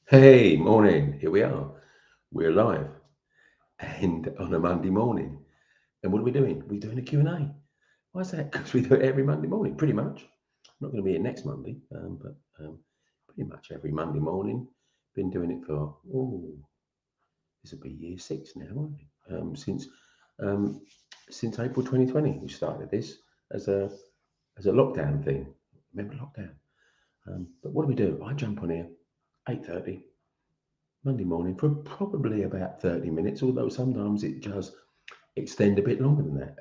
Hey, morning. Here we are. We're live and on a Monday morning. And what are we doing? We're doing a Q&A. Why is that? Because we do it every Monday morning, pretty much. I'm not going to be here next Monday, but pretty much every Monday morning. Been doing it for, this will be year 6 now, won't it? Since April 2020, we started this as a lockdown thing. Remember lockdown? But what do? I jump on here 8:30 Monday morning for probably about 30 minutes, although sometimes it does extend a bit longer than that.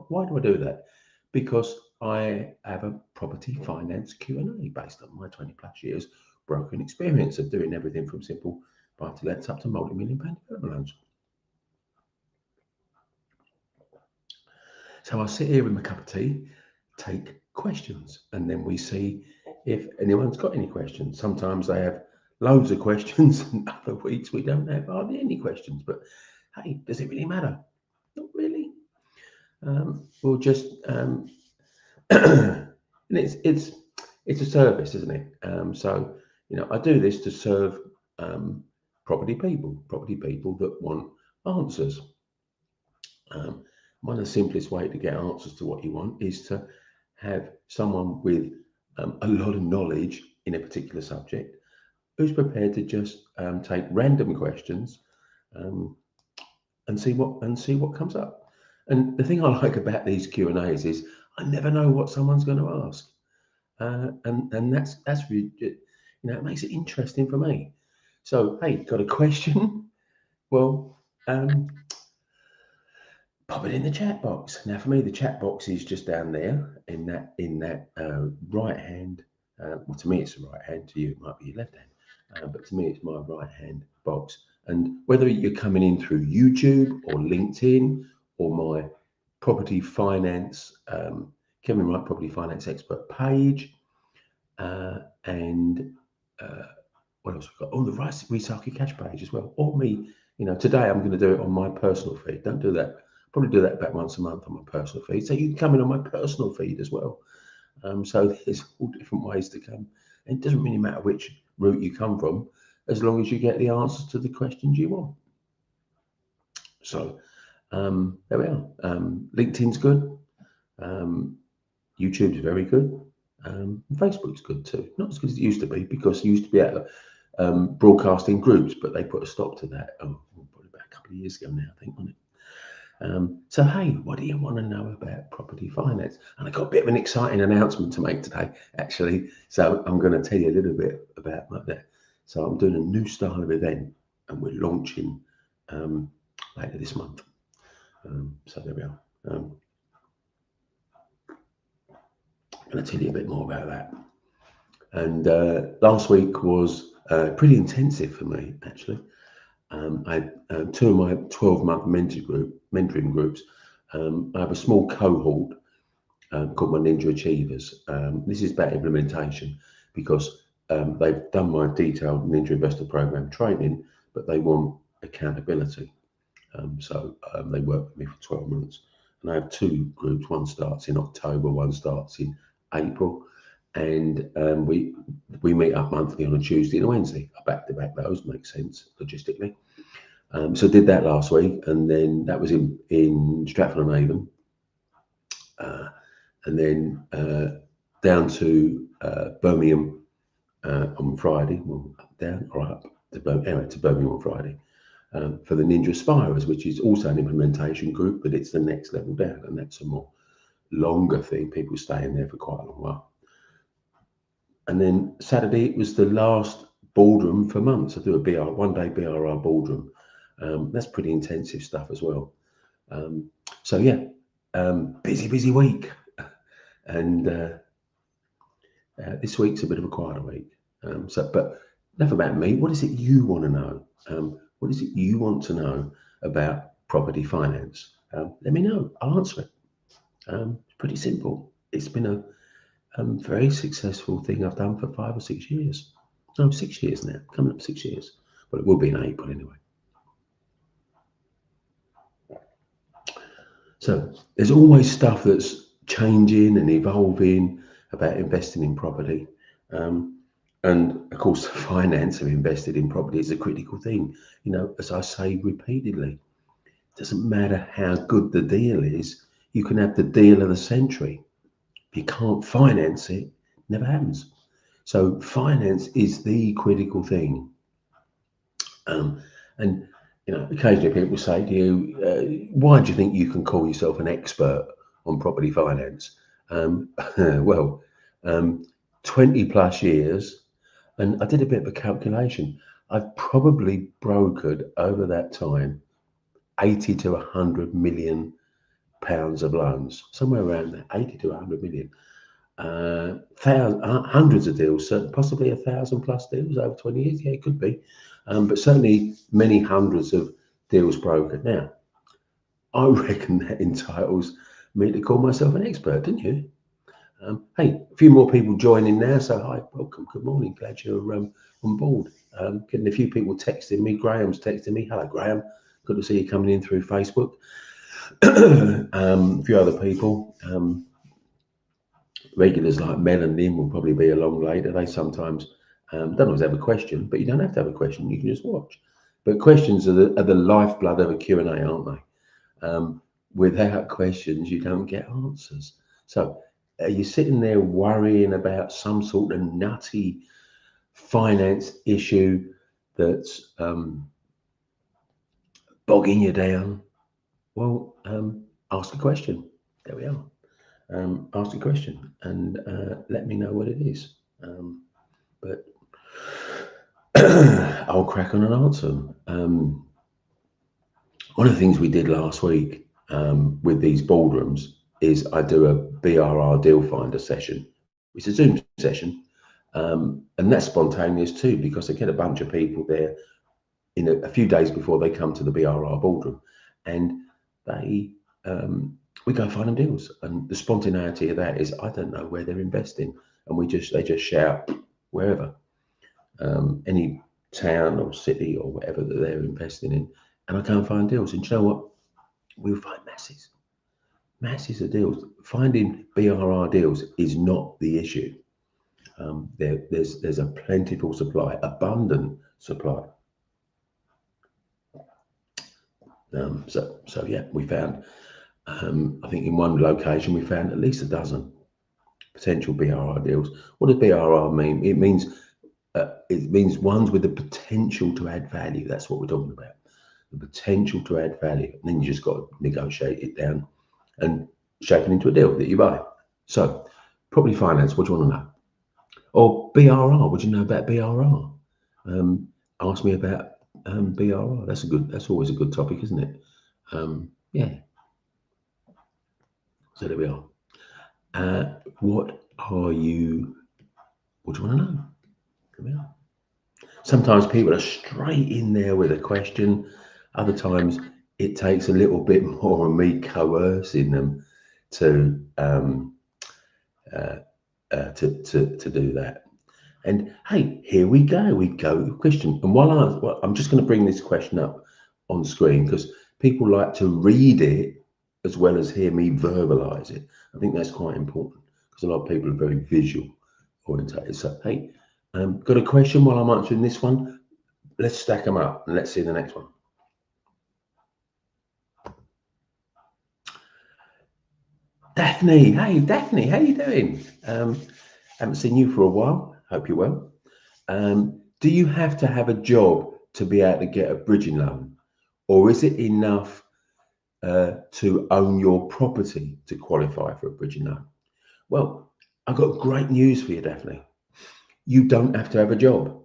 Why do I do that? Because I have a property finance Q&A based on my 20 plus years broken experience of doing everything from simple buy-to-lets up to multi-million pound development loans. So I sit here with my cup of tea, take questions, and then we see if anyone's got any questions. Sometimes they have loads of questions, and other weeks we don't have hardly any questions. But hey, does it really matter? Not really. We'll just and it's a service, isn't it? So I do this to serve property people that want answers. One of the simplest way to get answers to what you want is to have someone with a lot of knowledge in a particular subject who's prepared to just take random questions and see what comes up. And the thing I like about these Q&As is I never know what someone's going to ask, and that's really, it makes it interesting for me. So hey, got a question? Well, pop it in the chat box. Now, for me, the chat box is just down there in that right hand. Well, to me, it's the right hand. To you, it might be your left hand. But to me, it's my right hand box. And whether you're coming in through YouTube or LinkedIn or my property finance, Kevin Wright Property Finance Expert page, and what else we've got? Oh, the Recycle Cash page as well. Or me, today I'm going to do it on my personal feed. Don't do that. Probably do that about once a month on my personal feed. So you can come in on my personal feed as well. So there's all different ways to come. And it doesn't really matter which route you come from, as long as you get the answers to the questions you want. So there we are. LinkedIn's good. YouTube's very good. Facebook's good too. Not as good as it used to be, because you used to be able to broadcast in groups, but they put a stop to that. Probably about a couple of years ago now, I think, wasn't it? So hey, what do you want to know about property finance? And I got a bit of an exciting announcement to make today, actually. So I'm going to tell you a little bit about that. So I'm doing a new style of event, and we're launching later this month. So there we are. I'm going to tell you a bit more about that. And last week was pretty intensive for me, actually. I had 2 of my 12-month mentoring groups. I have a small cohort called my Ninja Achievers. This is about implementation, because they've done my detailed Ninja Investor Program training, but they want accountability. So they work with me for 12 months. And I have 2 groups. One starts in October, one starts in April. And we meet up monthly on a Tuesday and a Wednesday. I back-to-back those, makes sense logistically. So I did that last week, and then that was in Stratford-on-Avon, and then down to Birmingham on Friday. Well, down or up to Birmingham on Friday for the Ninja Aspirers, which is also an implementation group, but it's the next level down, and that's a more longer thing. People stay in there for quite a long while. And then Saturday, it was the last boardroom for months. I do a one-day BRR boardroom. That's pretty intensive stuff as well. So yeah, busy week. And this week's a bit of a quieter week. But enough about me. What is it you want to know? What is it you want to know about property finance? Let me know. I'll answer it. It's pretty simple. It's been a very successful thing I've done for 5 or 6 years. No, 6 years now. Coming up 6 years. But it will be in April anyway. So there's always stuff that's changing and evolving about investing in property. And of course, the finance of invested in property is a critical thing. You know, as I say repeatedly, it doesn't matter how good the deal is, you can have the deal of the century. If you can't finance it, it never happens. So finance is the critical thing. And you know, occasionally people say to you, "Why do you think you can call yourself an expert on property finance?" Well, 20 plus years, and I did a bit of a calculation. I've probably brokered over that time 80 to 100 million pounds of loans, somewhere around that, 80 to 100 million. Hundreds of deals, possibly 1,000 plus deals over 20 years. Yeah, it could be, but certainly many hundreds of deals brokered. Now, I reckon that entitles me to call myself an expert, didn't you? Hey, a few more people joining now, so hi, welcome, good morning, glad you're on board. Getting a few people texting me. Graham's texting me. Hello, Graham. Good to see you coming in through Facebook. A few other people. Regulars like Mel and Lynn will probably be along later. They sometimes don't always have a question, but you don't have to have a question. You can just watch. But questions are the lifeblood of a Q&A, aren't they? Without questions, you don't get answers. So are you sitting there worrying about some sort of nutty finance issue that's bogging you down? Well, ask a question. There we are. Ask a question and let me know what it is. But I'll crack on and answer them. One of the things we did last week with these boardrooms is I do a BRR deal finder session. It's a Zoom session, and that's spontaneous too, because I get a bunch of people there in a few days before they come to the BRR boardroom, and they we go find them deals. And the spontaneity of that is I don't know where they're investing, and they just shout wherever, any town or city or whatever that they're investing in, and I go and find deals. And you know what? We'll find masses of deals. Finding BRR deals is not the issue. There's a plentiful supply, abundant supply. So yeah, we found. I think in one location we found at least a dozen potential BRR deals. What does BRR mean? It means ones with the potential to add value. That's what we're talking about. The potential to add value. And then you just got to negotiate it down and shape it into a deal that you buy. So, property finance, what do you want to know? Or BRR, what do you know about BRR? Ask me about BRR. That's always a good topic, isn't it? Yeah. So there we are. What do you want to know? There we are. Sometimes people are straight in there with a question. Other times it takes a little bit more of me coercing them to do that. And hey, here we go. We go question. And while I'm just going to bring this question up on screen because people like to read it as well as hear me verbalize it. I think that's quite important because a lot of people are very visual orientated. So hey, got a question while I'm answering this one? Let's stack them up and let's see the next one. Daphne, hey Daphne, how you doing? Haven't seen you for a while. Hope you're well. Do you have to have a job to be able to get a bridging loan, or is it enough to own your property to qualify for a bridging loan? Well, I've got great news for you, Daphne. You don't have to have a job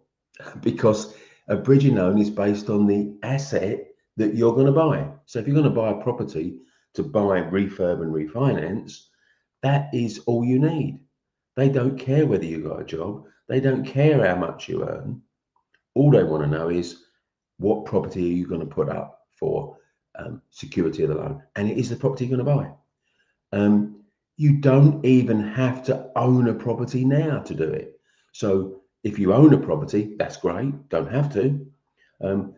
because a bridging loan is based on the asset that you're going to buy. So if you're going to buy a property to buy, refurb and refinance, that is all you need. They don't care whether you got a job. They don't care how much you earn. All they want to know is what property are you going to put up for security of the loan, and it is the property you're going to buy. You don't even have to own a property now to do it. So if you own a property, that's great. Don't have to.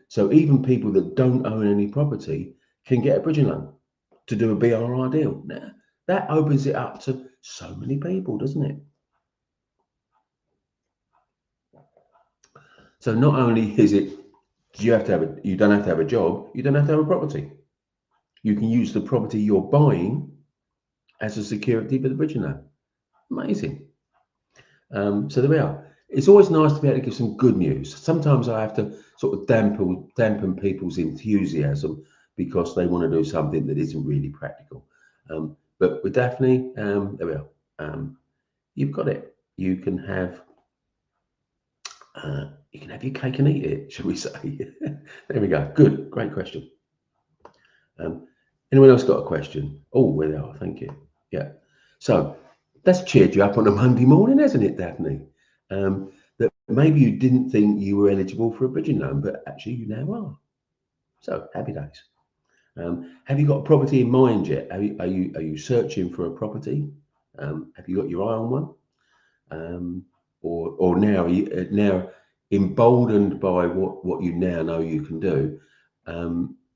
So even people that don't own any property can get a bridging loan to do a BRR deal. Now, that opens it up to so many people, doesn't it? So not only is it, you don't have to have a job, you don't have to have a property. You can use the property you're buying as a security for the bridging loan. Amazing. So there we are. It's always nice to be able to give some good news. Sometimes I have to sort of dampen people's enthusiasm because they want to do something that isn't really practical. But with Daphne, there we are. You've got it. You can have your cake and eat it, shall we say? There we go. Good, great question. Anyone else got a question? Oh, there they are. Thank you. Yeah. So that's cheered you up on a Monday morning, hasn't it, Daphne? That maybe you didn't think you were eligible for a bridging loan, but actually you now are. So happy days. Have you got a property in mind yet? Are you searching for a property? Have you got your eye on one? Or now now emboldened by what you now know you can do? Are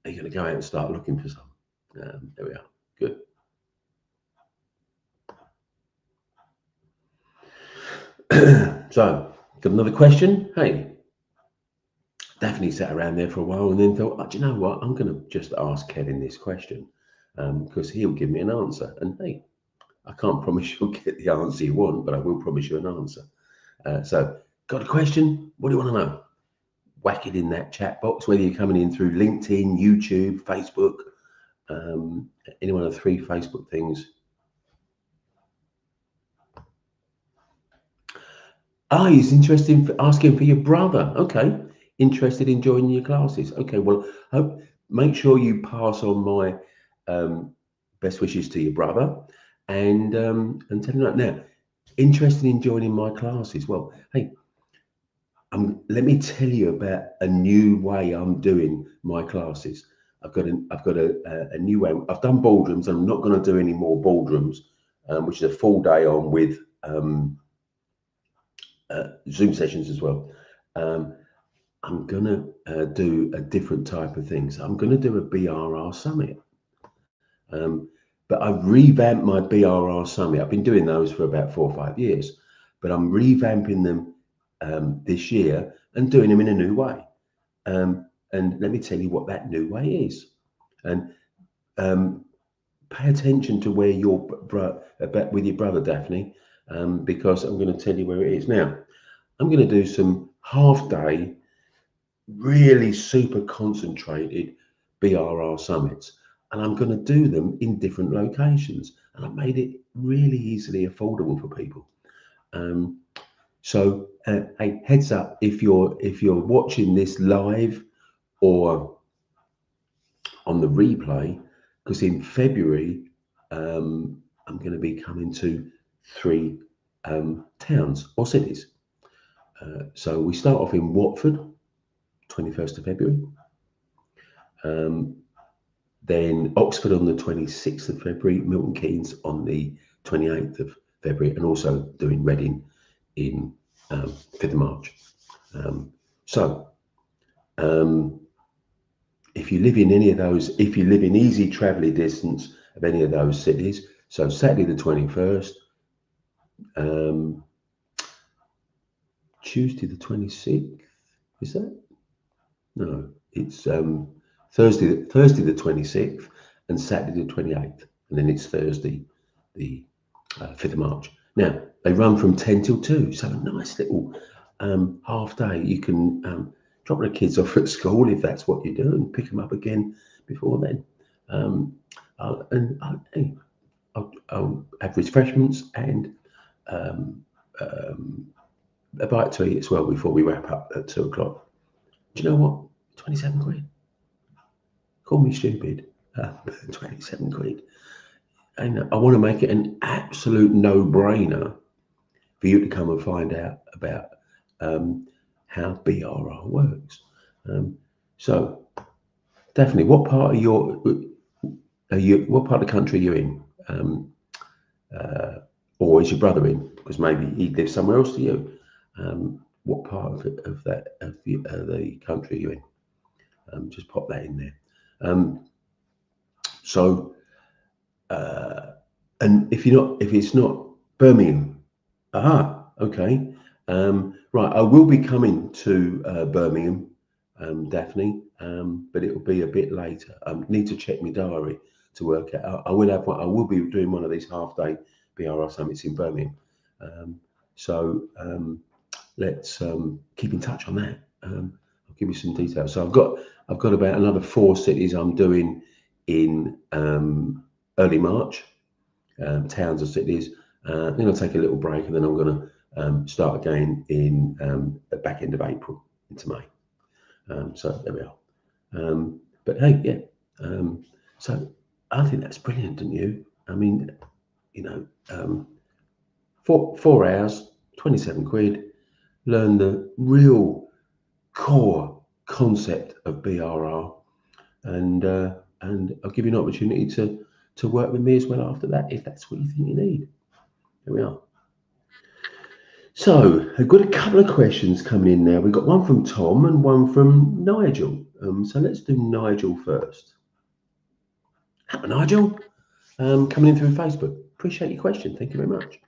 you going to go out and start looking for some? There we are. Good. So, got another question. Hey, Daphne sat around there for a while and then thought, oh, do you know what? I'm going to just ask Kevin this question because he'll give me an answer. And hey, I can't promise you'll get the answer you want, but I will promise you an answer. So, got a question? What do you want to know? Whack it in that chat box, whether you're coming in through LinkedIn, YouTube, Facebook, any one of the 3 Facebook things. He's interested in asking for your brother. Okay. Interested in joining your classes. Okay. Well, make sure you pass on my best wishes to your brother and tell him that. Now, interested in joining my classes. Well, hey, let me tell you about a new way I'm doing my classes. I've got a new way. I've done boardrooms. I'm not going to do any more boardrooms, which is a full day on with Zoom sessions as well. I'm going to do a different type of thing. So I'm going to do a BRR Summit. But I've revamped my BRR Summit. I've been doing those for about 4 or 5 years, but I'm revamping them this year and doing them in a new way. And let me tell you what that new way is. And pay attention to where you're with your brother, Daphne, because I'm going to tell you where it is. Now, I'm going to do some half-day, really super concentrated BRR summits, and I'm going to do them in different locations. And I've made it really easily affordable for people. So, hey, heads up if you're watching this live or on the replay, because in February I'm going to be coming to 3 towns or cities. So we start off in Watford, 21st of February. Then Oxford on the 26th of February, Milton Keynes on the 28th of February, and also doing Reading in 5th of March. If you live in any of those, if you live in easy travelling distance of any of those cities, so Saturday the 21st, Tuesday the 26th, is that? No, it's Thursday the 26th and Saturday the 28th, and then it's Thursday the 5th of March. Now, they run from 10 till 2, so a nice little half day. You can drop the kids off at school if that's what you do and pick them up again before then. I'll have refreshments and a bite to eat as well before we wrap up at 2 o'clock. Do you know what? 27 quid. Call me stupid. 27 quid. And I want to make it an absolute no-brainer for you to come and find out about how BRR works. So, Daphne, what part of what part of the country are you in? Or is your brother in? Because maybe he lives somewhere else to you. What part of the country are you in? Just pop that in there. And if it's not Birmingham, okay. Right, I will be coming to Birmingham, Daphne, but it will be a bit later. I need to check my diary to work it out. I will have one. I will be doing one of these half-day BRR summits in Birmingham. So let's keep in touch on that. I'll give you some details. So I've got about another 4 cities I'm doing in early March, towns or cities. Then I'll take a little break, and then I'm going to start again in the back end of April into May. So there we are. But hey, yeah. So I think that's brilliant, don't you? I mean, you know, 4 hours, 27 quid. Learn the real core concept of BRR, and I'll give you an opportunity to work with me as well after that, if that's what you think you need. There we are. So I've got a couple of questions coming in now. We've got one from Tom and one from Nigel. So let's do Nigel first. Hello, Nigel. Coming in through Facebook. Appreciate your question. Thank you very much.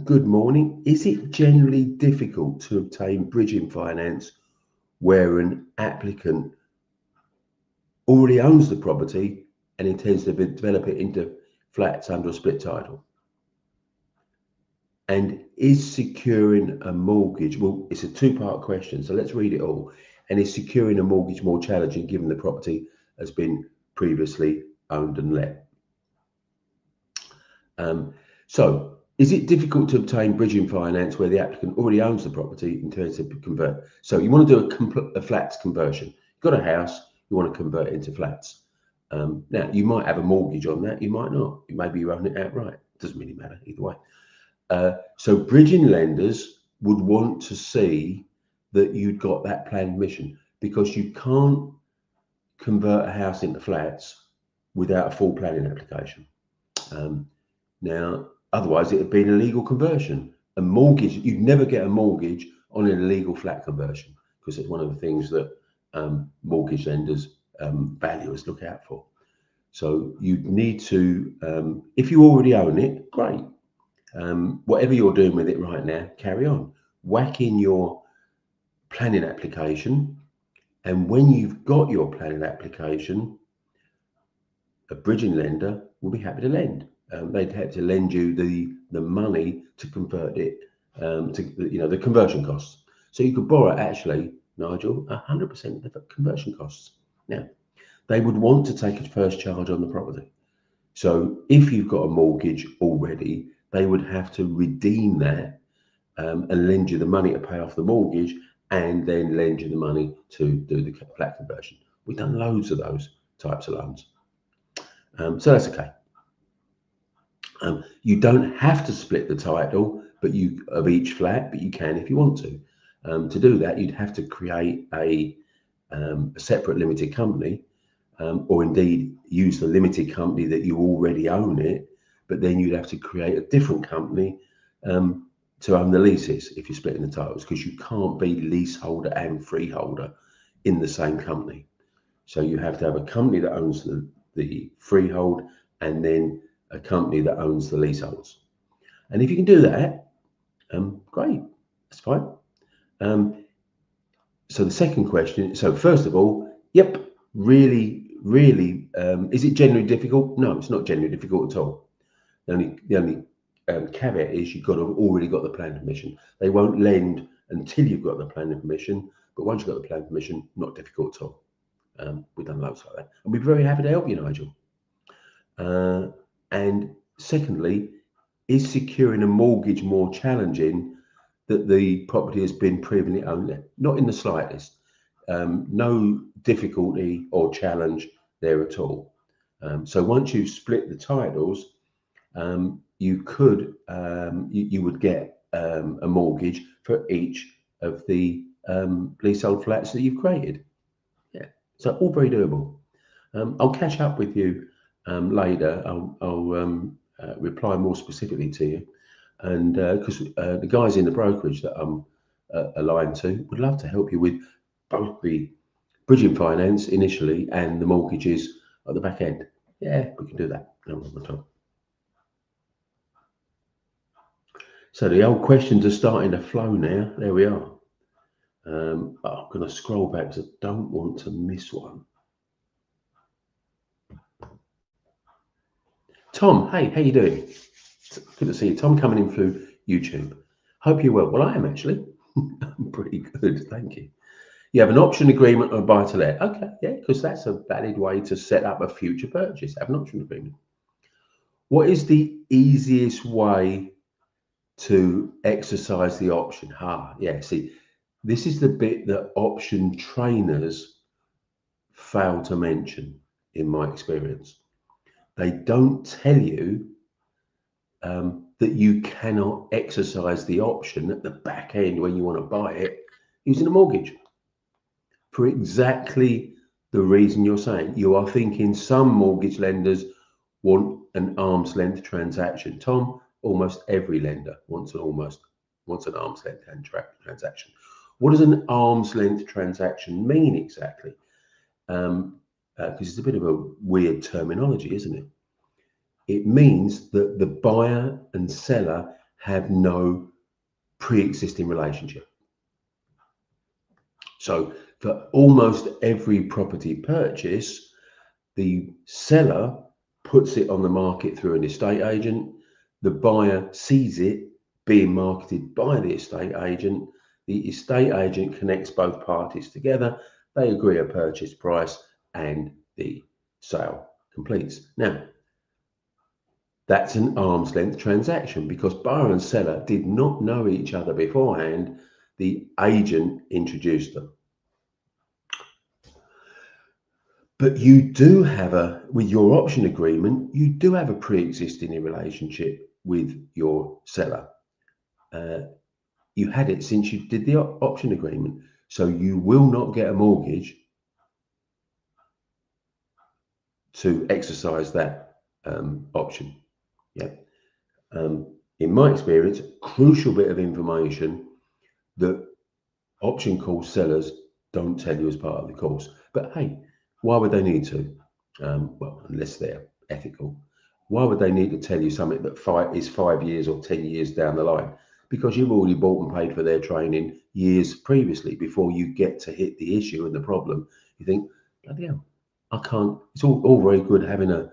Good morning. Is it generally difficult to obtain bridging finance where an applicant already owns the property and intends to develop it into flats under a split title? And is securing a mortgage, well, it's a 2-part question, so let's read it all. And is securing a mortgage more challenging given the property has been previously owned and let? So is it difficult to obtain bridging finance where the applicant already owns the property in terms of convert? So you want to do a flats conversion. You've got a house, you want to convert it into flats. Now, you might have a mortgage on that, you might not. Maybe you own it outright. It doesn't really matter either way. So bridging lenders would want to see that you'd got that planning permission, because you can't convert a house into flats without a full planning application. Now, otherwise it would be an illegal conversion. A mortgage, you'd never get a mortgage on an illegal flat conversion, because it's one of the things that mortgage lenders, valuers look out for. So you'd need to, if you already own it, great. Whatever you're doing with it right now, carry on. Whack in your planning application, and when you've got your planning application, a bridging lender will be happy to lend. They'd have to lend you the money to convert it to the conversion costs. So you could borrow, actually, Nigel, 100% of the conversion costs. Now, they would want to take a first charge on the property. So if you've got a mortgage already, they would have to redeem that and lend you the money to pay off the mortgage, and then lend you the money to do the flat conversion. We've done loads of those types of loans. So that's okay. You don't have to split the title of each flat, but you can if you want to. To do that, you'd have to create a separate limited company, or indeed use the limited company that you already own it, but then you'd have to create a different company to own the leases if you're splitting the titles, because you can't be leaseholder and freeholder in the same company. So you have to have a company that owns the freehold, and then a company that owns the leaseholds. And if you can do that, great, that's fine. So the second question, so first of all, yep, really, is it generally difficult? No, it's not generally difficult at all. The only caveat is you've got to have already got the planning permission. They won't lend until you've got the planning permission, but once you've got the planning permission, not difficult at all. We've done loads like that, and we're very happy to help you, Nigel. And secondly, is securing a mortgage more challenging that the property has been previously owned? Not in the slightest. No difficulty or challenge there at all. So once you've split the titles, you could you would get a mortgage for each of the leasehold flats that you've created. Yeah, so all very doable. I'll catch up with you later. I'll reply more specifically to you, and because the guys in the brokerage that I'm aligned to would love to help you with both the bridging finance initially and the mortgages at the back end. Yeah, we can do that. No problem at all. So the old questions are starting to flow now. There we are. I'm going to scroll back because I don't want to miss one. Tom, hey, how you doing? Good to see you. Tom coming in through YouTube. Hope you're well. Well, I am actually. I'm pretty good, thank you. You have an option agreement or a buy-to-let. Okay, yeah, because that's a valid way to set up a future purchase. Have an option agreement. What is the easiest way to exercise the option? Yeah, see, this is the bit that option trainers fail to mention, in my experience. They don't tell you that you cannot exercise the option at the back end when you want to buy it using a mortgage. For exactly the reason you're saying. You are thinking some mortgage lenders want an arm's length transaction. Tom, almost every lender wants an arm's length transaction. What does an arm's length transaction mean exactly? Because it's a bit of a weird terminology, isn't it? It means that the buyer and seller have no pre-existing relationship. So for almost every property purchase, the seller puts it on the market through an estate agent. The buyer sees it being marketed by the estate agent. The estate agent connects both parties together. They agree a purchase price and the sale completes. Now, that's an arm's length transaction because buyer and seller did not know each other beforehand. The agent introduced them. But you do have with your option agreement, you do have a pre-existing relationship with your seller. You had it since you did the option agreement. So you will not get a mortgage to exercise that option. Yeah. In my experience, crucial bit of information that option course sellers don't tell you as part of the course. But hey, why would they need to? Well, unless they're ethical. Why would they need to tell you something that is 5 years or 10 years down the line? Because you've already bought and paid for their training years previously before you get to hit the issue and the problem. You think, bloody hell, I can't. It's all very good having a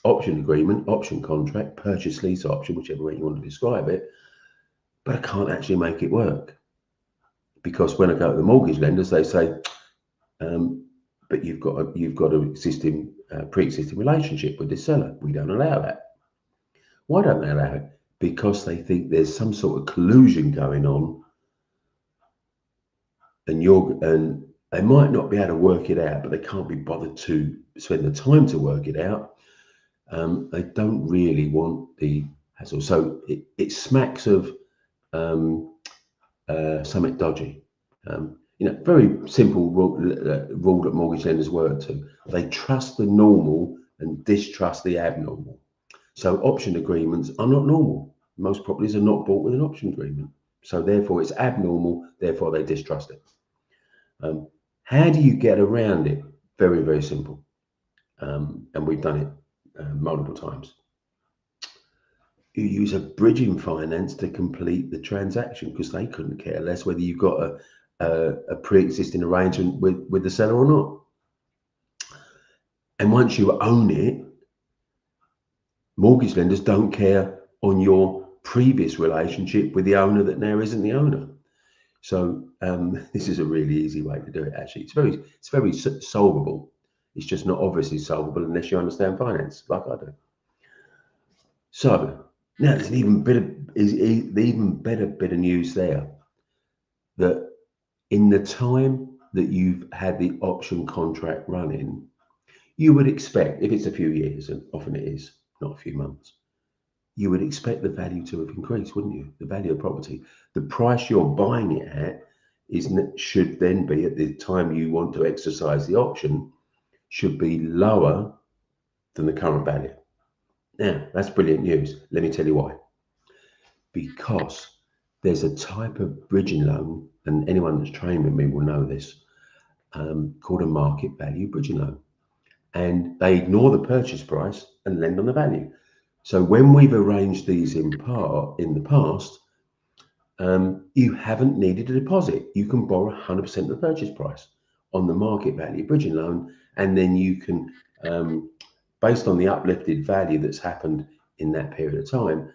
option agreement, option contract, purchase lease option, whichever way you want to describe it, but I can't actually make it work. Because when I go to the mortgage lenders, they say, but you've got a pre-existing relationship with the seller. We don't allow that. Why don't they allow it? Because they think there's some sort of collusion going on, and they might not be able to work it out, but they can't be bothered to spend the time to work it out. They don't really want the hassle. So it smacks of something dodgy. Very simple rule that mortgage lenders work to. They trust the normal and distrust the abnormal. So option agreements are not normal. Most properties are not bought with an option agreement. So therefore it's abnormal, therefore they distrust it. How do you get around it? Very, very simple. And we've done it multiple times. You use a bridging finance to complete the transaction because they couldn't care less whether you got a pre-existing arrangement with the seller or not. And once you own it, mortgage lenders don't care on your previous relationship with the owner that now isn't the owner. So this is a really easy way to do it. Actually, it's very solvable. It's just not obviously solvable unless you understand finance, like I do. So now there's an even better bit of news there. That in the time that you've had the option contract running, you would expect, if it's a few years, and often it is, not a few months, you would expect the value to have increased, wouldn't you? The value of property. The price you're buying it at should then be, at the time you want to exercise the option, should be lower than the current value. Now, that's brilliant news. Let me tell you why. Because there's a type of bridging loan, and anyone that's trained with me will know this, called a market value bridging loan. And they ignore the purchase price and lend on the value. So when we've arranged these in the past, you haven't needed a deposit. You can borrow 100% of the purchase price on the market value bridging loan, and then you can, based on the uplifted value that's happened in that period of time,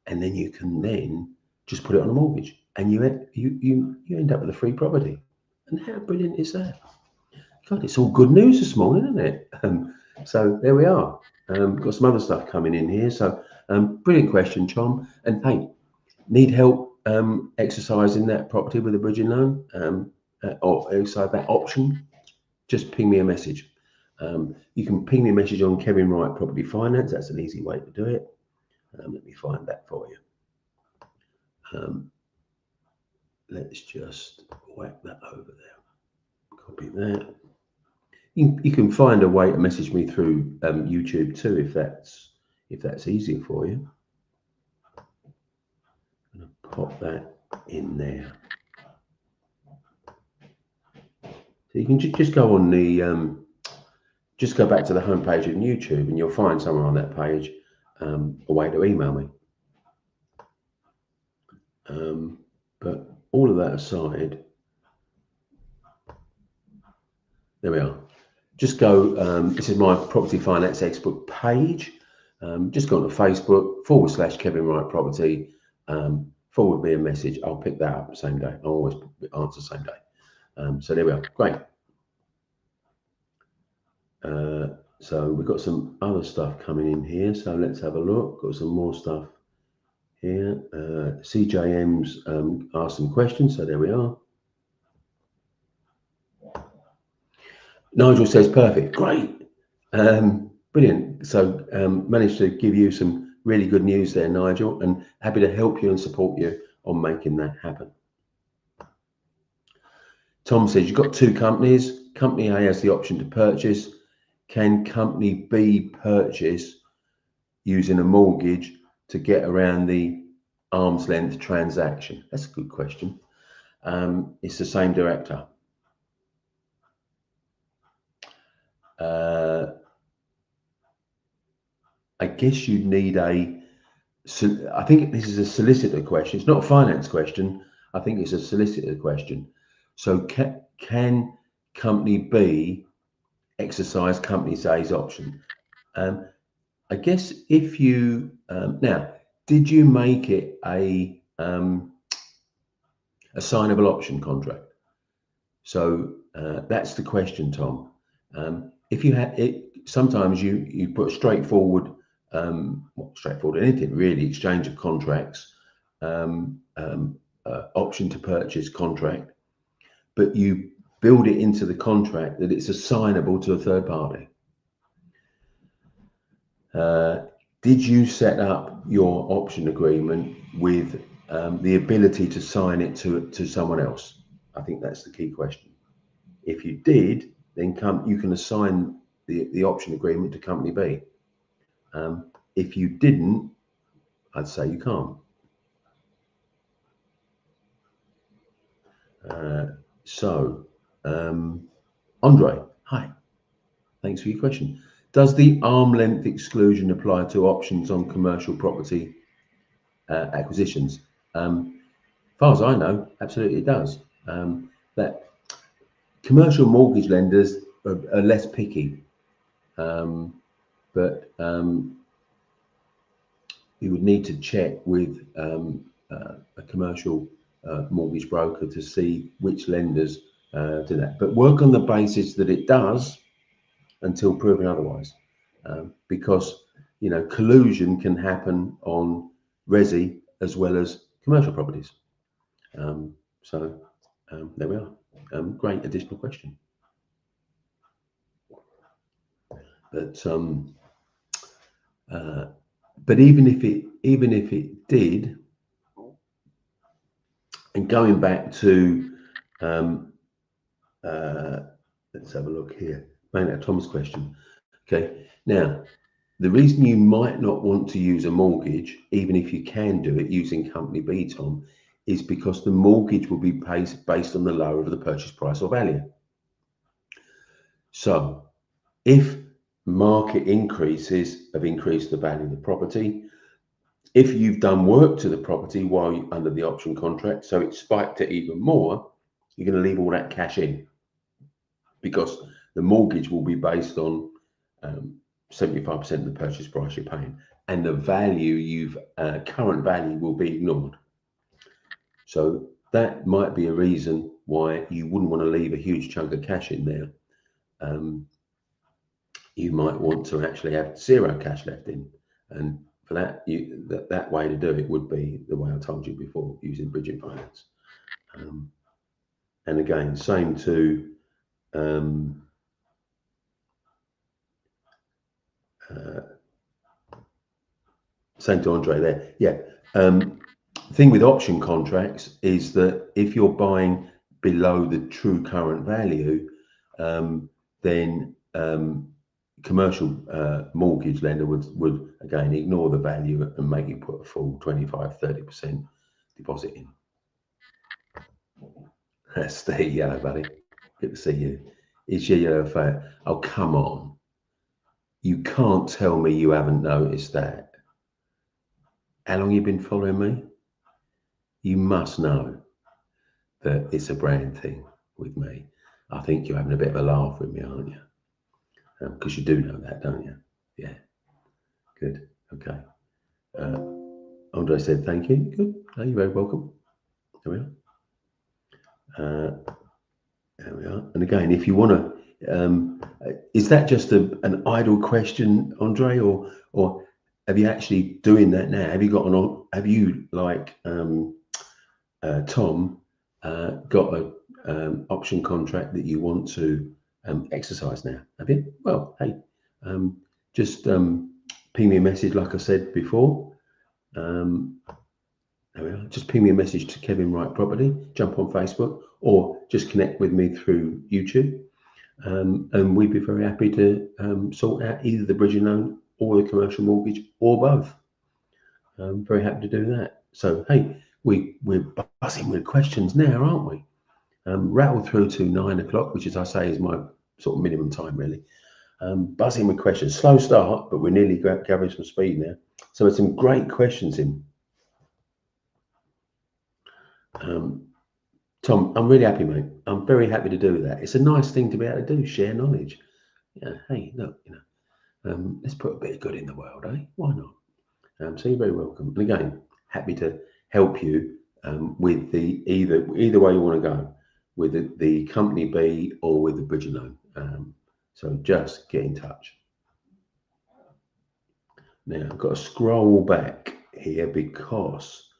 and then you can then just put it on a mortgage, and you end up with a free property. And how brilliant is that? God, it's all good news this morning, isn't it? So there we are. Got some other stuff coming in here. So brilliant question, Tom. And hey, need help exercising that property with a bridging loan or exercise that option? Just ping me a message. You can ping me a message on Kevin Wright Property Finance. That's an easy way to do it. Let me find that for you. Let's just whack that over there. Copy that. You can find a way to message me through YouTube too, if that's easier for you. I'm going to pop that in there. So you can just go on the just go back to the homepage of YouTube, and you'll find somewhere on that page a way to email me. But all of that aside, there we are. Just go, this is my Property Finance Expert page. Just go onto Facebook, /Kevin Wright Property, forward me a message. I'll pick that up the same day. I'll always answer the same day. So there we are. Great. So we've got some other stuff coming in here. So let's have a look. Got some more stuff here. CJM's asked some questions. So there we are. Nigel says, perfect. Great. Brilliant. So managed to give you some really good news there, Nigel, and happy to help you and support you on making that happen. Tom says, you've got two companies. Company A has the option to purchase. Can Company B purchase using a mortgage to get around the arm's length transaction? That's a good question. It's the same director. I guess you'd need I think this is a solicitor question. It's not a finance question. I think it's a solicitor question. So can Company B exercise Company A's option? I guess if you, now, did you make it a signable option contract? So that's the question, Tom. If you had it, sometimes you put straightforward, straightforward anything really, exchange of contracts, option to purchase contract, but you build it into the contract that it's assignable to a third party. Did you set up your option agreement with the ability to sign it to someone else? I think that's the key question. If you did, then you can assign the option agreement to Company B. If you didn't, I'd say you can't. Andre, hi. Thanks for your question. Does the arm length exclusion apply to options on commercial property acquisitions? As far as I know, absolutely it does. That commercial mortgage lenders are less picky, but you would need to check with a commercial mortgage broker to see which lenders do that. But work on the basis that it does until proven otherwise, because collusion can happen on resi as well as commercial properties. So there we are. Great additional question. But even if it did, and going back to let's have a look here. Tom's question. Okay, now the reason you might not want to use a mortgage, even if you can do it using Company B, Tom, is because the mortgage will be based on the lower of the purchase price or value. So if market increases have increased the value of the property. If you've done work to the property while you're under the option contract, so it spiked it even more, you're going to leave all that cash in, because the mortgage will be based on 75% of the purchase price you're paying, and the value current value will be ignored. So that might be a reason why you wouldn't want to leave a huge chunk of cash in there. You might want to actually have zero cash left in, and for that, that way to do it would be the way I told you before, using bridging finance. And again, same to Andre there. Yeah. The thing with option contracts is that if you're buying below the true current value, then commercial mortgage lender would again ignore the value and make you put a full 25-30% deposit in. That's Steve, yellow buddy. Good to see you. It's your yellow fat. Oh, come on. You can't tell me you haven't noticed that. How long you been following me? You must know that it's a brand thing with me. I think you're having a bit of a laugh with me, aren't you? Because you do know that, don't you? Yeah. Good. Okay. Andre said thank you. Good. Oh, you're very welcome. There we are. There we are. And again, if you want to, is that just an idle question, Andre, or have you actually doing that now? Have you got have you, like Tom, got an option contract that you want to exercise now? Have you? Well, hey, just ping me a message, like I said before. There we are. Just ping me a message to Kevin Wright Property, jump on Facebook, or just connect with me through YouTube. And we'd be very happy to sort out either the bridging loan or the commercial mortgage, or both. I'm very happy to do that. So, hey, we're buzzing with questions now, aren't we? Rattle through to 9 o'clock, which, as I say, is my sort of minimum time, really. Buzzing with questions. Slow start, but we're nearly gathering some speed now. So there's some great questions in. Tom, I'm really happy, mate. I'm very happy to do that. It's a nice thing to be able to do, share knowledge. Yeah, hey, look, let's put a bit of good in the world, eh? Why not? So you're very welcome. And again, happy to help you with the either way you want to go, with the company B or with the bridging loan. So just get in touch. Now I've got to scroll back here because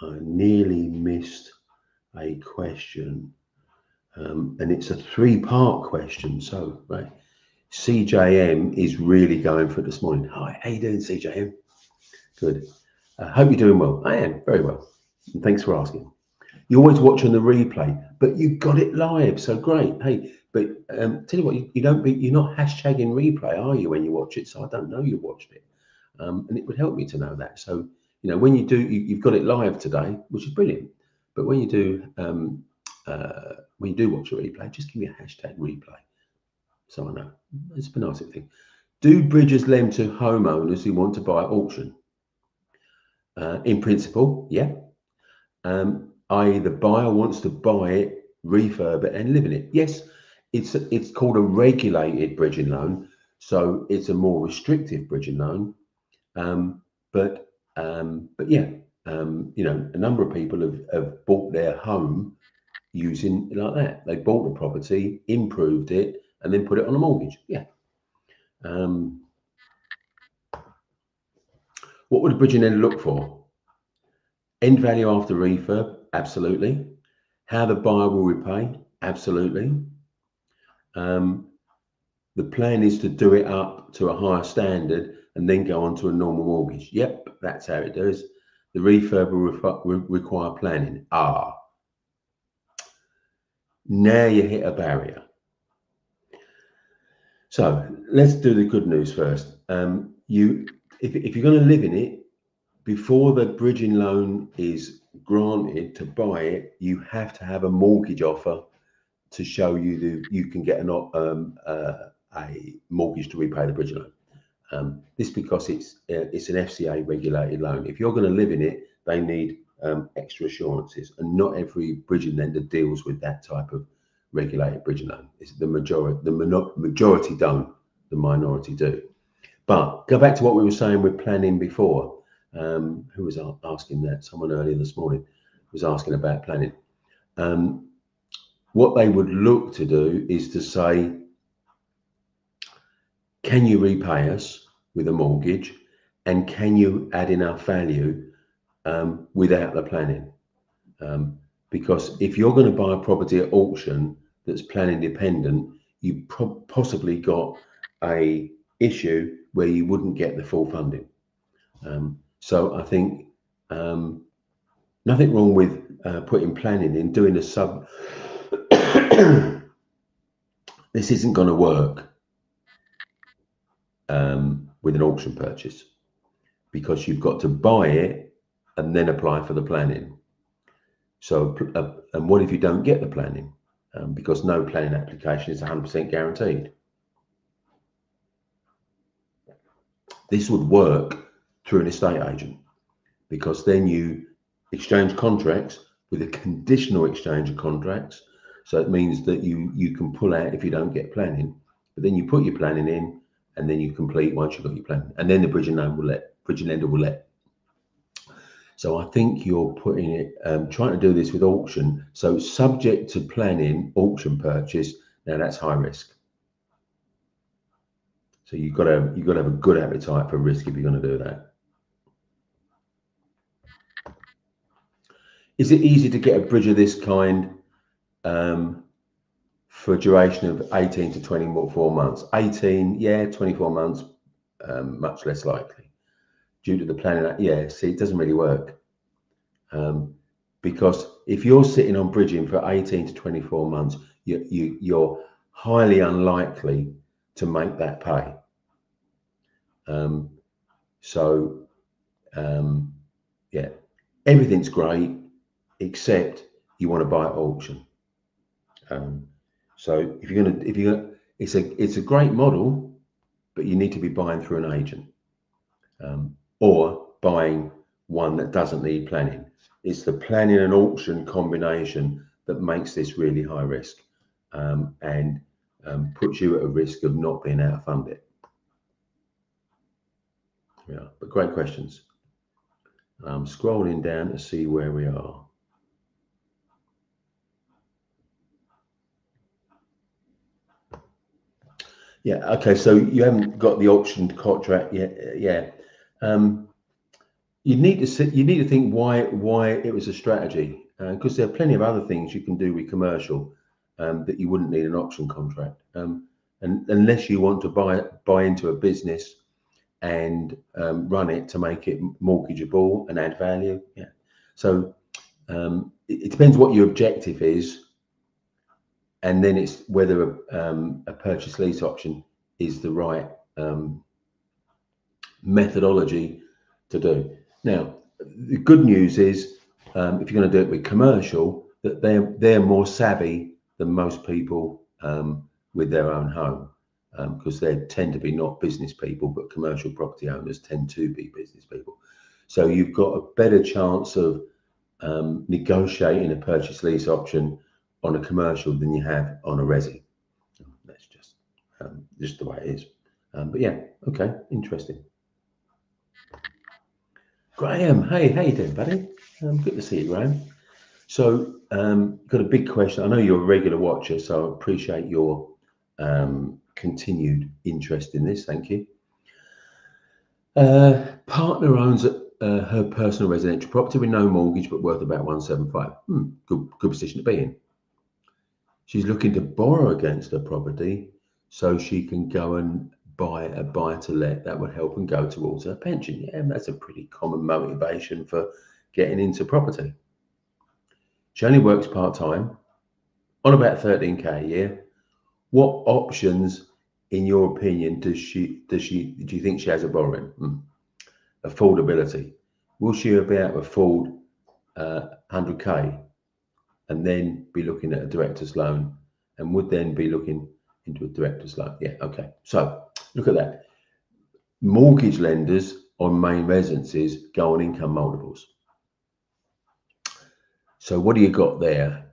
I nearly missed a question, and it's a 3-part question. So, right, CJM is really going for it this morning. Hi, how you doing, CJM? Good. Hope you're doing well. I am very well, and thanks for asking. You're always watching the replay, but you got it live, so great. Hey, but tell you what, you're not hashtagging replay, are you, when you watch it? So I don't know you watched it, and it would help me to know that. So when you do, you've got it live today, which is brilliant. But when you do watch a replay, just give me a hashtag replay, so I know. It's a nice thing. Do bridges lend to homeowners who want to buy at auction? In principle, yeah. I.e., the buyer wants to buy it, refurb it, and live in it. Yes, it's called a regulated bridging loan, so it's a more restrictive bridging loan. But yeah, a number of people have bought their home using like that. They bought the property, improved it, and then put it on a mortgage. Yeah. What would a bridging lender look for? End value after refurb, absolutely. How the buyer will repay, absolutely. The plan is to do it up to a higher standard and then go on to a normal mortgage. Yep, that's how it does. The refurb will require planning. Now you hit a barrier. So let's do the good news first. If you're going to live in it, before the bridging loan is granted to buy it, you have to have a mortgage offer to show you you can get a a mortgage to repay the bridge loan. This because it's an FCA regulated loan. If you're going to live in it, they need extra assurances, and not every bridging lender deals with that type of regulated bridging loan. It's the majority don't, the minority do. But go back to what we were saying with planning before. Who was asking that? Someone earlier this morning was asking about planning. What they would look to do is to say, can you repay us with a mortgage, and can you add enough value without the planning? Because if you're going to buy a property at auction that's planning dependent, you possibly got a issue where you wouldn't get the full funding. So I think nothing wrong with putting planning in, doing a sub. This isn't going to work with an auction purchase, because you've got to buy it and then apply for the planning. So, and what if you don't get the planning? Because no planning application is 100% guaranteed. This would work through an estate agent, because then you exchange contracts with a conditional exchange of contracts. So it means that you can pull out if you don't get planning, but then you put your planning in, and then you complete once you've got your planning, and then the bridging lender will let. So I think you're putting it, trying to do this with auction. So subject to planning, auction purchase. Now that's high risk. So you've got to have a good appetite for risk if you're going to do that. Is it easy to get a bridge of this kind for a duration of 18 to 24 months? 18, yeah, 24 months, much less likely. Due to the planning, yeah, see, it doesn't really work. Because if you're sitting on bridging for 18 to 24 months, you're highly unlikely to make that pay. Yeah, everything's great, except you want to buy at auction. So if you're gonna, it's a great model, but you need to be buying through an agent, or buying one that doesn't need planning. It's the planning and auction combination that makes this really high risk, and puts you at a risk of not being able to fund it. Yeah, but great questions. I'm scrolling down to see where we are. Yeah, okay, so you haven't got the auction contract yet. Yeah. You need to think why it was a strategy, because there are plenty of other things you can do with commercial that you wouldn't need an auction contract, and unless you want to buy into a business and run it to make it mortgageable and add value. Yeah. So it depends what your objective is, and then it's whether a purchase lease option is the right methodology to do. Now, the good news is, if you're going to do it with commercial, that they're more savvy than most people with their own home, because they tend to be not business people, but commercial property owners tend to be business people. So you've got a better chance of negotiating a purchase lease option on a commercial than you have on a resi. That's just the way it is. But yeah, okay, interesting. Graham, hey, how you doing, buddy? Good to see you, Graham. So, got a big question. I know you're a regular watcher, so I appreciate your continued interest in this. Thank you. Partner owns her personal residential property with no mortgage, but worth about 175. Good position to be in. She's looking to borrow against her property so she can go and buy a buy-to-let that would help and go towards her pension. Yeah, and that's a pretty common motivation for getting into property. She only works part-time on about 13k a year. What options, in your opinion, do you think she has a borrowing? Affordability. Will she be able to afford 100k and then be looking at a director's loan, and would then be looking into a director's loan. Yeah, okay. So look at that. Mortgage lenders on main residences go on income multiples. So what do you got there?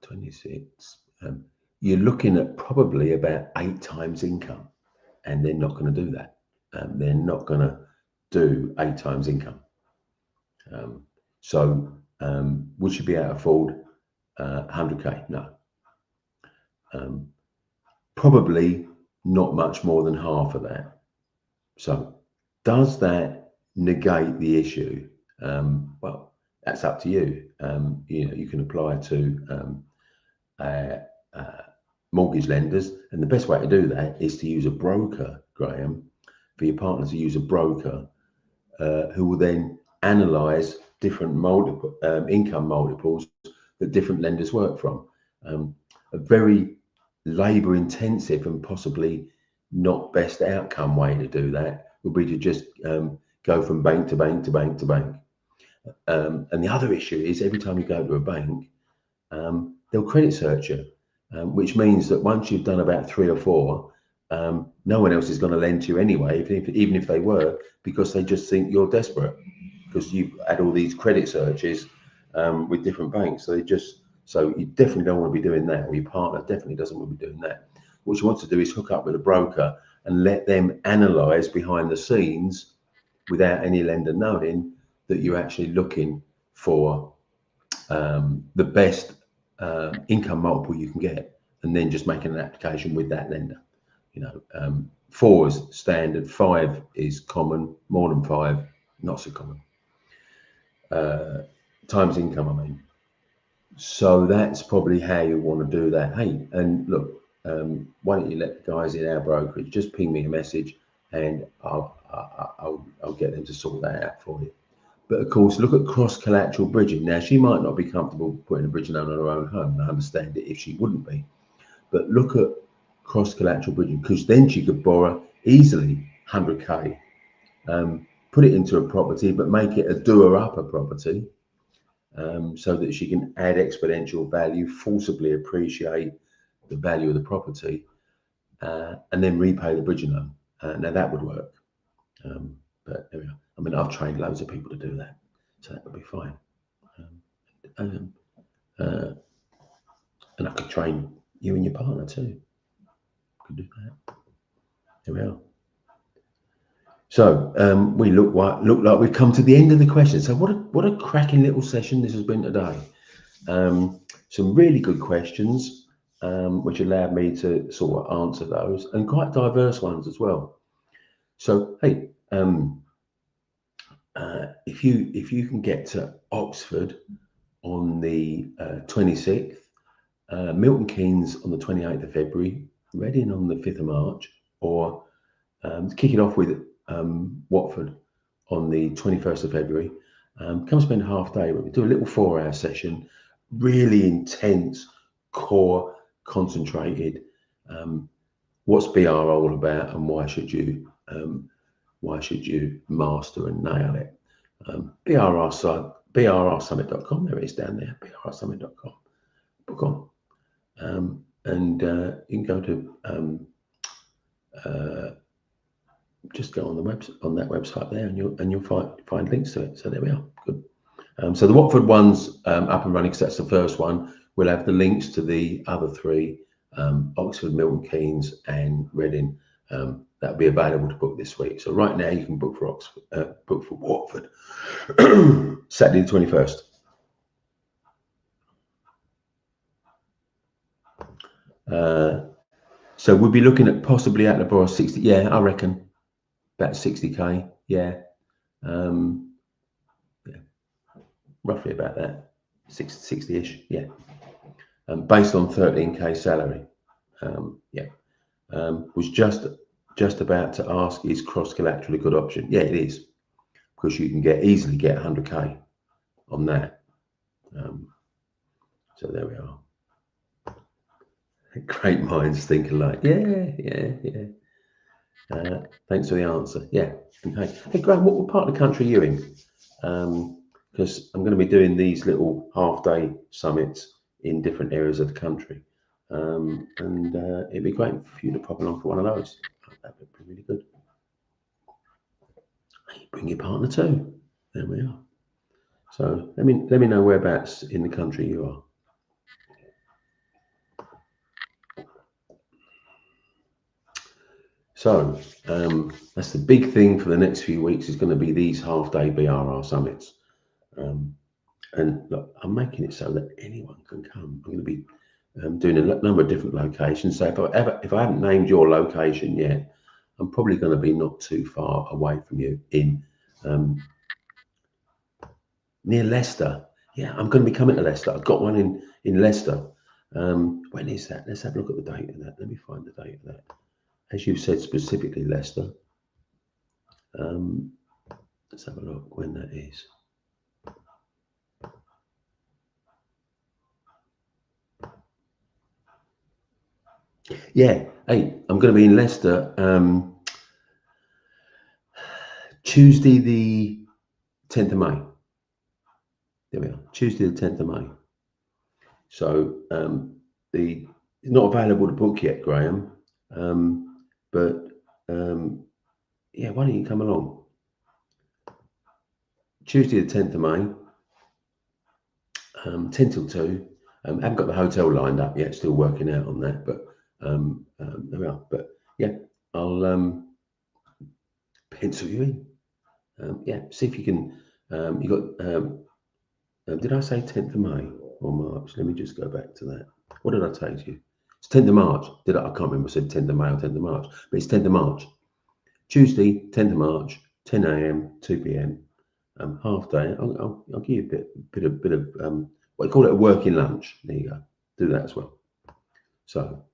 26. You're looking at probably about 8 times income, and they're not going to do that. They're not going to do 8 times income. Would you be able to afford 100k? No. Probably not much more than half of that. So does that negate the issue? Well, that's up to you. You can apply to mortgage lenders, and the best way to do that is to use a broker, Graham, for your partner to use a broker who will then analyse different income multiples that different lenders work from. A very labour intensive and possibly not best outcome way to do that would be to just go from bank to bank to bank to bank. And the other issue is every time you go to a bank, they'll credit search you, which means that once you've done about 3 or 4, no one else is going to lend to you anyway, even if they were, because they just think you're desperate because you've had all these credit searches with different banks. So you definitely don't want to be doing that, or your partner definitely doesn't want to be doing that. What you want to do is hook up with a broker and let them analyse behind the scenes without any lender knowing that you're actually looking for the best income multiple you can get, and then just making an application with that lender. 4 is standard, 5 is common, more than 5, not so common. Times income, I mean. So that's probably how you want to do that. Hey, and look, why don't you let the guys in our brokerage just ping me a message, and I'll get them to sort that out for you. But of course, look at cross-collateral bridging. Now, she might not be comfortable putting a bridge loan on her own home. I understand it if she wouldn't be. But look at cross-collateral bridging, because then she could borrow easily 100k, put it into a property, but make it a doer-upper property, so that she can add exponential value, forcibly appreciate the value of the property, and then repay the bridging loan. Now, that would work. But there we are. I mean, I've trained loads of people to do that, so that would be fine. And I could train you and your partner too. Could do that. There we are. So we look like we've come to the end of the questions. So what a cracking little session this has been today. Some really good questions, which allowed me to sort of answer those, and quite diverse ones as well. So hey, if you can get to Oxford on the 26th, Milton Keynes on the 28th of February, Reading on the 5th of March, or to kick it off with Watford on the 21st of February, come spend a half day with me. Do a little 4-hour session, really intense, core, concentrated. What's BR all about, and why should you master and nail it? BRR Summit.com. There it is down there. BRRsummit.com. Book on, and you can go to just go on the that website there, and you'll find links to it. So there we are. Good. So the Watford one's up and running, because that's the first one. We'll have the links to the other 3, Oxford, Milton Keynes, and Reading. That'll be available to book this week. So right now you can book for book for Watford, Saturday the 21st. So we'll be looking at possibly out the borrow 60. Yeah, I reckon about 60k. Yeah, yeah, roughly about that, 60-ish. Yeah, based on 13k salary. Yeah, was just about to ask, is cross collateral a good option? Yeah, it is, because you can easily get 100k on that. So there we are. Great minds think alike. Yeah. Thanks for the answer. Yeah. Okay. Hey, Graham, what part of the country are you in? Because I'm going to be doing these little half-day summits in different areas of the country. and it'd be great for you to pop along for one of those. That would be really good. Hey, bring your partner too. There we are. So let me know whereabouts in the country you are. So that's the big thing for the next few weeks is going to be these half-day BRR summits. And look, I'm making it so that anyone can come. I'm going to be doing a number of different locations. So if I haven't named your location yet, I'm probably going to be not too far away from you in near Leicester. Yeah, I'm going to be coming to Leicester. I've got one in Leicester. When is that? Let's have a look at the date of that. Let me find the date of that. As you said, specifically Leicester. Let's have a look when that is. Yeah, hey, I'm going to be in Leicester Tuesday the 10th of May. There we are, Tuesday the 10th of May. So it's not available to book yet, Graham. But yeah, why don't you come along? Tuesday the 10th of May, 10 till 2. I haven't got the hotel lined up yet, still working out on that, but there we are. But yeah, I'll pencil you in. Yeah, see if you can. You got, did I say 10th of May or March? Let me just go back to that. What did I say to you? It's 10th of March. I can't remember. I said 10th of May or 10th of March, but it's 10th of March. Tuesday, 10th of March, 10 a.m., 2 p.m. Half day. I'll give you a bit of what you call it, a working lunch. There you go. Do that as well. So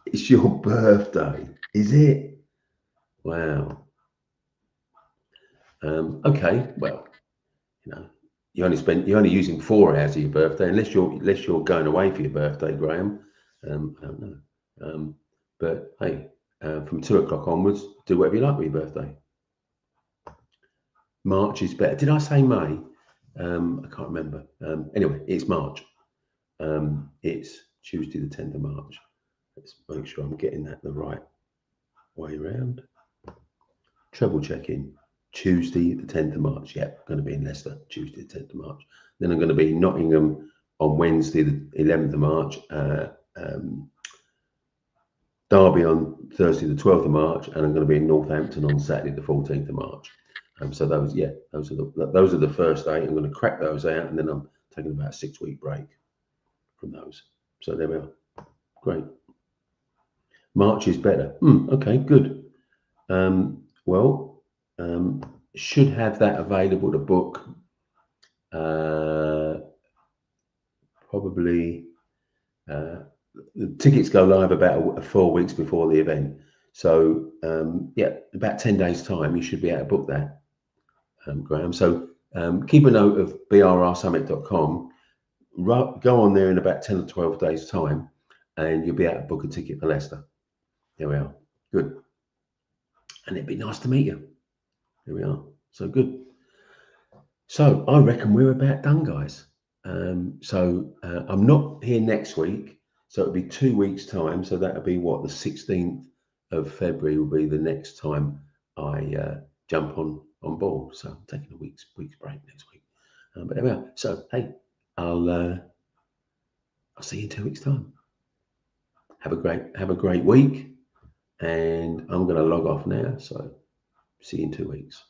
it's your birthday, is it? Wow. Okay. Well, you know, you're only using 4 hours of your birthday, unless you're going away for your birthday, Graham. I don't know. But hey, from 2 o'clock onwards, do whatever you like with your birthday. March is better. Did I say May? I can't remember. Anyway, it's March. It's Tuesday the 10th of March. Let's make sure I'm getting that the right way around. Treble checking. Tuesday the 10th of March. Yeah, I'm going to be in Leicester Tuesday the 10th of March. Then I'm going to be in Nottingham on Wednesday the 11th of March. Derby on Thursday the 12th of March, and I'm going to be in Northampton on Saturday the 14th of March. So those are the first 8. I'm going to crack those out, and then I'm taking about a 6-week break from those. So there we are. Great. March is better. Okay, good. Should have that available to book probably. The tickets go live about 4 weeks before the event. So yeah, about 10 days time, you should be able to book that, Graham. So keep a note of brrsummit.com. Go on there in about 10 or 12 days time, and you'll be able to book a ticket for Leicester. There we are. Good. And it'd be nice to meet you. There we are. So good. So I reckon we're about done, guys. I'm not here next week. So it'll be 2 weeks' time. So that'll be what, the 16th of February will be the next time I jump on board. So I'm taking a week's break next week. But there we are. So hey, I'll see you in 2 weeks' time. Have a great week, and I'm going to log off now. So see you in 2 weeks.